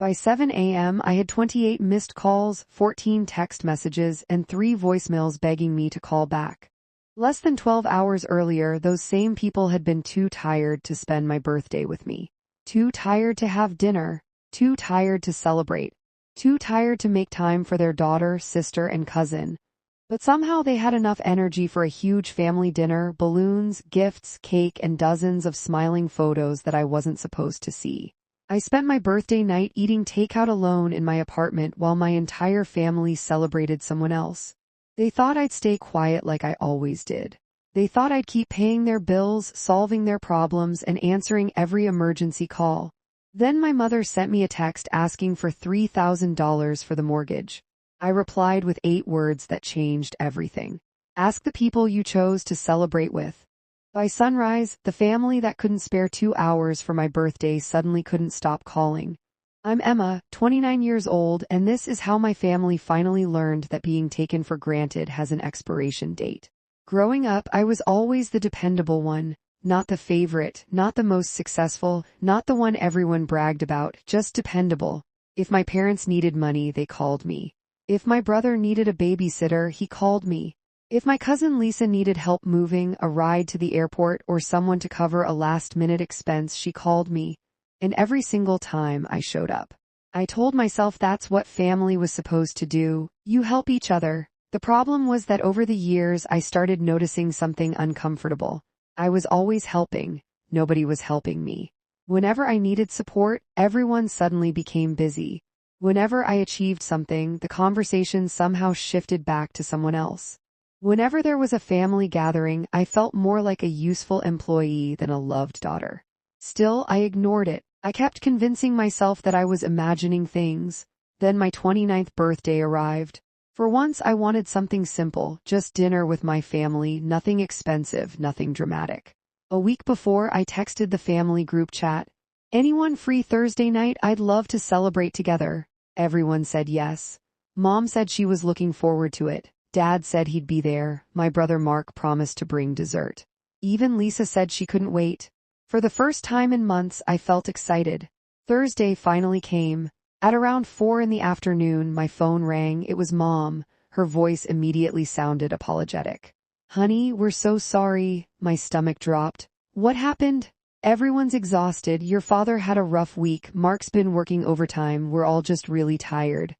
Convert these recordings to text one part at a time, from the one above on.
By 7 a.m., I had 28 missed calls, 14 text messages, and 3 voicemails begging me to call back. Less than 12 hours earlier, those same people had been too tired to spend my birthday with me. Too tired to have dinner. Too tired to celebrate. Too tired to make time for their daughter, sister, and cousin. But somehow they had enough energy for a huge family dinner, balloons, gifts, cake, and dozens of smiling photos that I wasn't supposed to see. I spent my birthday night eating takeout alone in my apartment while my entire family celebrated someone else. They thought I'd stay quiet like I always did. They thought I'd keep paying their bills, solving their problems, and answering every emergency call. Then my mother sent me a text asking for $3,000 for the mortgage. I replied with 8 words that changed everything. Ask the people you chose to celebrate with. By sunrise, the family that couldn't spare 2 hours for my birthday suddenly couldn't stop calling. I'm Emma, 29 years old, and this is how my family finally learned that being taken for granted has an expiration date. Growing up, I was always the dependable one, not the favorite, not the most successful, not the one everyone bragged about, just dependable. If my parents needed money, they called me. If my brother needed a babysitter, he called me. If my cousin Lisa needed help moving, a ride to the airport, or someone to cover a last-minute expense, she called me. And every single time I showed up. I told myself that's what family was supposed to do. You help each other. The problem was that over the years I started noticing something uncomfortable. I was always helping. Nobody was helping me. Whenever I needed support, everyone suddenly became busy. Whenever I achieved something, the conversation somehow shifted back to someone else. Whenever there was a family gathering, I felt more like a useful employee than a loved daughter. Still, I ignored it. I kept convincing myself that I was imagining things. Then my 29th birthday arrived. For once, I wanted something simple, just dinner with my family, nothing expensive, nothing dramatic. A week before, I texted the family group chat. Anyone free Thursday night? I'd love to celebrate together. Everyone said yes. Mom said she was looking forward to it. Dad said he'd be there. My brother Mark promised to bring dessert. Even Lisa said she couldn't wait. For the first time in months, I felt excited. Thursday finally came. At around 4 in the afternoon, my phone rang. It was Mom. Her voice immediately sounded apologetic. Honey, we're so sorry. My stomach dropped. What happened? Everyone's exhausted. Your father had a rough week. Mark's been working overtime. We're all just really tired.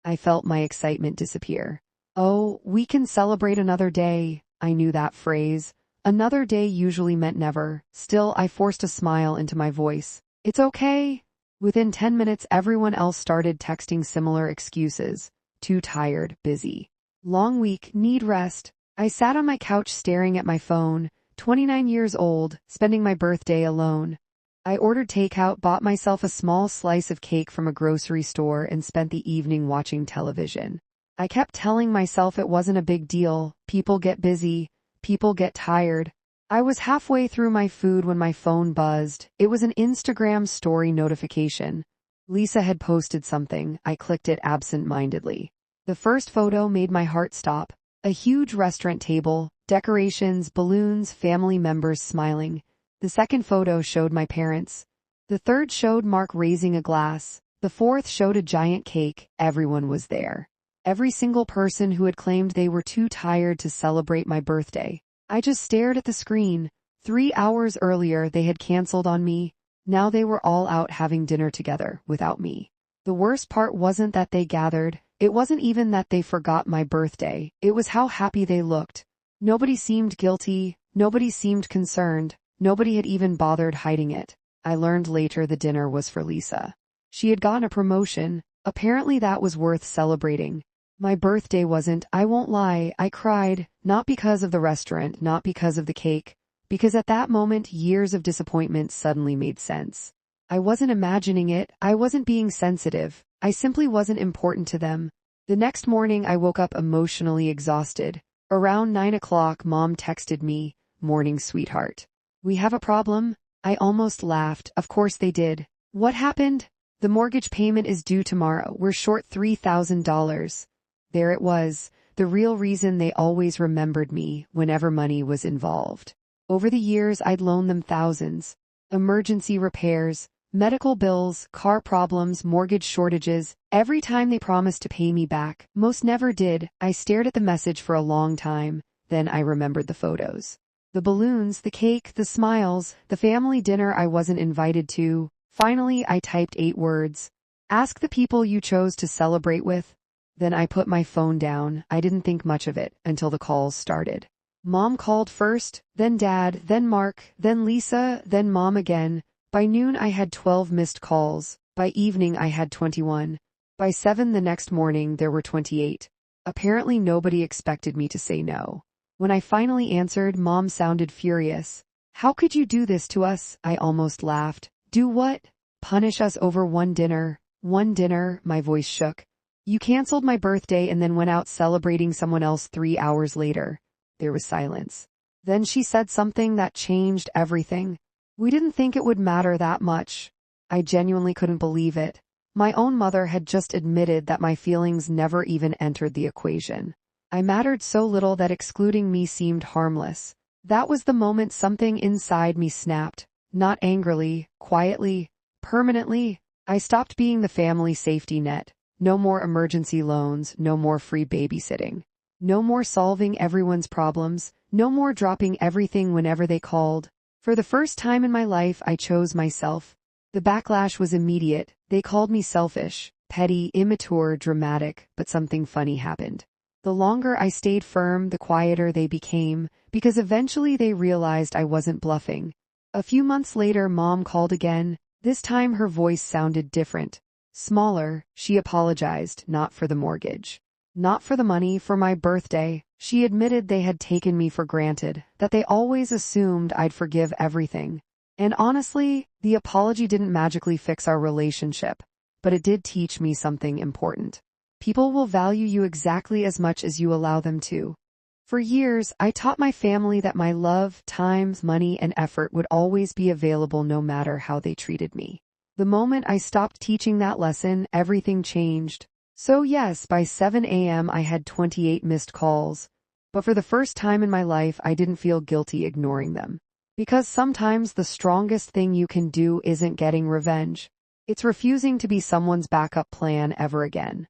I felt my excitement disappear. Oh, we can celebrate another day. I knew that phrase. Another day usually meant never. Still, I forced a smile into my voice. It's okay. Within 10 minutes, everyone else started texting similar excuses. Too tired, busy. Long week, need rest. I sat on my couch staring at my phone, 29 years old, spending my birthday alone. I ordered takeout, bought myself a small slice of cake from a grocery store, and spent the evening watching television. I kept telling myself it wasn't a big deal. People get busy. People get tired. I was halfway through my food when my phone buzzed. It was an Instagram story notification. Lisa had posted something. I clicked it absent-mindedly. The first photo made my heart stop. A huge restaurant table, decorations, balloons, family members smiling. The second photo showed my parents. The third showed Mark raising a glass. The fourth showed a giant cake. Everyone was there. Every single person who had claimed they were too tired to celebrate my birthday. I just stared at the screen. 3 hours earlier, they had canceled on me. Now they were all out having dinner together, without me. The worst part wasn't that they gathered. It wasn't even that they forgot my birthday. It was how happy they looked. Nobody seemed guilty. Nobody seemed concerned. Nobody had even bothered hiding it. I learned later the dinner was for Lisa. She had gotten a promotion. Apparently that was worth celebrating. My birthday wasn't. I won't lie. I cried, not because of the restaurant, not because of the cake, because at that moment years of disappointment suddenly made sense. I wasn't imagining it. I wasn't being sensitive. I simply wasn't important to them. The next morning I woke up emotionally exhausted. Around 9 o'clock, Mom texted me, "Morning, sweetheart. We have a problem." I almost laughed. Of course they did. What happened? The mortgage payment is due tomorrow. We're short $3,000. There it was, the real reason they always remembered me whenever money was involved. Over the years, I'd loaned them thousands. Emergency repairs, Medical bills, car problems, mortgage shortages. Every time they promised to pay me back, most never did. I stared at the message for a long time. Then I remembered the photos. The balloons, the cake, the smiles, the family dinner I wasn't invited to. Finally, I typed 8 words. Ask the people you chose to celebrate with. Then I put my phone down. I didn't think much of it until the calls started. Mom called first, then Dad, then Mark, then Lisa, then Mom again. By noon I had 12 missed calls. By evening I had 21. By 7 the next morning there were 28. Apparently nobody expected me to say no. When I finally answered, Mom sounded furious. How could you do this to us? I almost laughed. Do what? Punish us over one dinner? One dinner, my voice shook. You canceled my birthday and then went out celebrating someone else 3 hours later. There was silence. Then she said something that changed everything. We didn't think it would matter that much. I genuinely couldn't believe it. My own mother had just admitted that my feelings never even entered the equation. I mattered so little that excluding me seemed harmless. That was the moment something inside me snapped. Not angrily, quietly, permanently. I stopped being the family safety net. No more emergency loans, no more free babysitting. No more solving everyone's problems, no more dropping everything whenever they called. For the first time in my life, I chose myself. The backlash was immediate. They called me selfish, petty, immature, dramatic, but something funny happened. The longer I stayed firm, the quieter they became, because eventually they realized I wasn't bluffing. A few months later, Mom called again. This time her voice sounded different. Smaller. She apologized, not for the mortgage. Not for the money, for my birthday. She admitted they had taken me for granted, that they always assumed I'd forgive everything. And honestly, the apology didn't magically fix our relationship, but it did teach me something important. People will value you exactly as much as you allow them to. For years, I taught my family that my love, time, money, and effort would always be available no matter how they treated me. The moment I stopped teaching that lesson, everything changed. So yes, by 7 a.m. I had 28 missed calls. But for the first time in my life, I didn't feel guilty ignoring them. Because sometimes the strongest thing you can do isn't getting revenge. It's refusing to be someone's backup plan ever again.